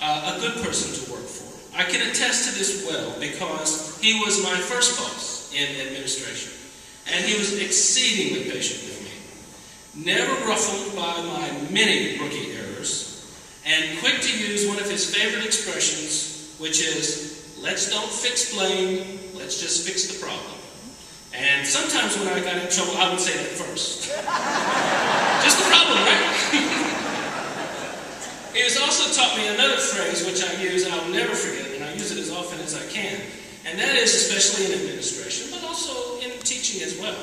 a good person to work for. I can attest to this well because he was my first boss in administration, and he was exceedingly patient with me, never ruffled by my many rookie errors, and quick to use one of his favorite expressions, which is, let's don't fix blame, let's just fix the problem. And sometimes when I got in trouble, I would say that first. Just the problem, right? He has also taught me another phrase which I use and I'll never forget, and I use it as often as I can, and that is, especially in administration, but also in teaching as well,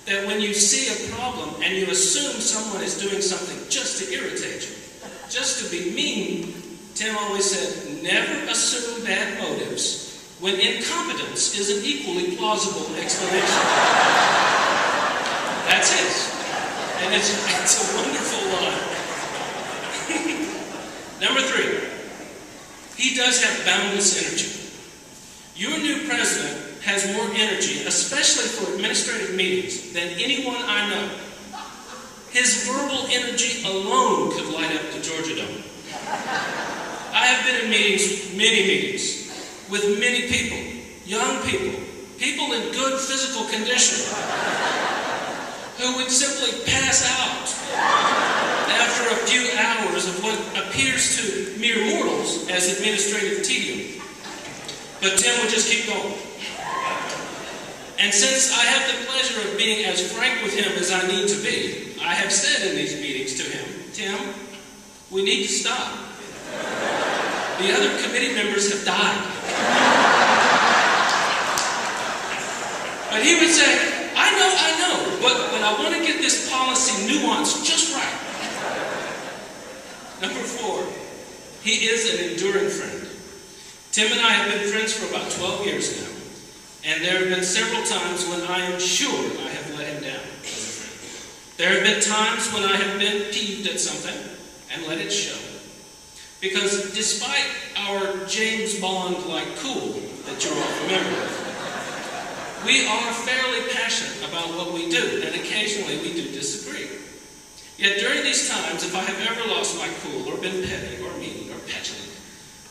that when you see a problem and you assume someone is doing something just to irritate you, just to be mean, Tim always said, never assume bad motives when incompetence is an equally plausible explanation. That's his. And it's a wonderful line. Number 3, he does have boundless energy. Your new president has more energy, especially for administrative meetings, than anyone I know. His verbal energy alone could light up the Georgia Dome. I have been in meetings, many meetings, with many people, young people, people in good physical condition, who would simply pass out after a few hours of what appears to mere mortals as administrative tedium. But Tim would just keep going. And since I have the pleasure of being as frank with him as I need to be, I have said in these meetings to him, Tim, we need to stop. The other committee members have died. But he would say, I know, but I want to get this policy nuanced just right. Number 4, he is an enduring friend. Tim and I have been friends for about 12 years now, and there have been several times when I am sure I have let him down as a friend. There have been times when I have been peeved at something and let it show. Because despite our James Bond-like cool that you're all familiar with, we are fairly passionate about what we do, and occasionally we do disagree. Yet during these times, if I have ever lost my cool or been petty or mean or petulant,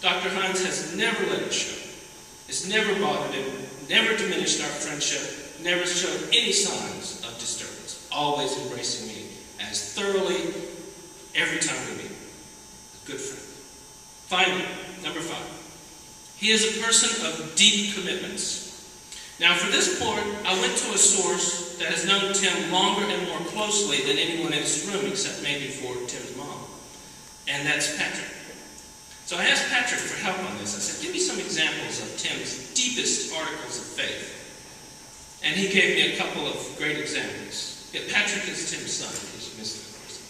Dr. Hines has never let it show. It's never bothered him, never diminished our friendship, never showed any signs of disturbance, always embracing me as thoroughly every time we meet. A good friend. Finally, number 5. He is a person of deep commitments. Now, for this part, I went to a source that has known Tim longer and more closely than anyone in this room, except maybe for Tim's mom, and that's Patrick. So I asked Patrick for help on this. I said, give me some examples of Tim's deepest articles of faith. And he gave me a couple of great examples. Yet Patrick is Tim's son, in case you missed it, of course.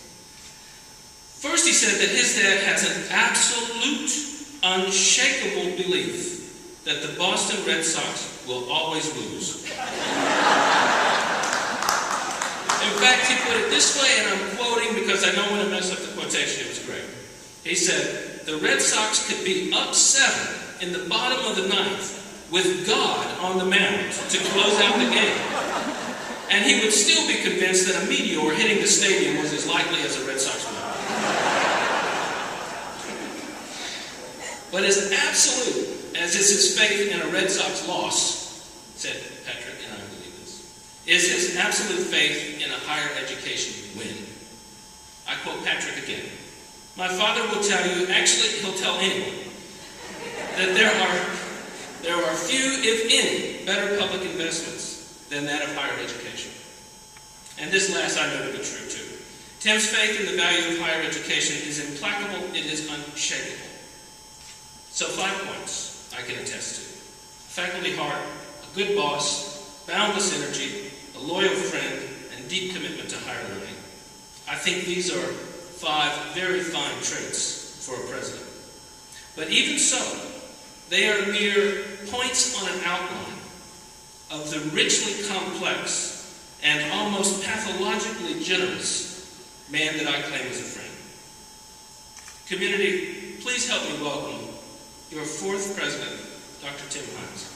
First, he said that his dad has an absolute, unshakable belief that the Boston Red Sox will always lose. In fact, he put it this way, and I'm quoting because I don't want to mess up the quotation. It was great. He said, the Red Sox could be up 7 in the bottom of the 9th with God on the mound to close out the game. And he would still be convinced that a meteor hitting the stadium was as likely as a Red Sox win. But as absolute as is his faith in a Red Sox loss, said Patrick, and I believe this, is his absolute faith in a higher education win. I quote Patrick again. My father will tell you, actually he'll tell anyone, that there are few, if any, better public investments than that of higher education. And this last I know to be true too. Tim's faith in the value of higher education is implacable, it is unshakable. So 5 points I can attest to. Faculty heart, a good boss, boundless energy, a loyal friend, and deep commitment to higher learning. I think these are 5 very fine traits for a president. But even so, they are mere points on an outline of the richly complex and almost pathologically generous man that I claim as a friend. Community, please help me welcome your 4th president, Dr. Tim Hines.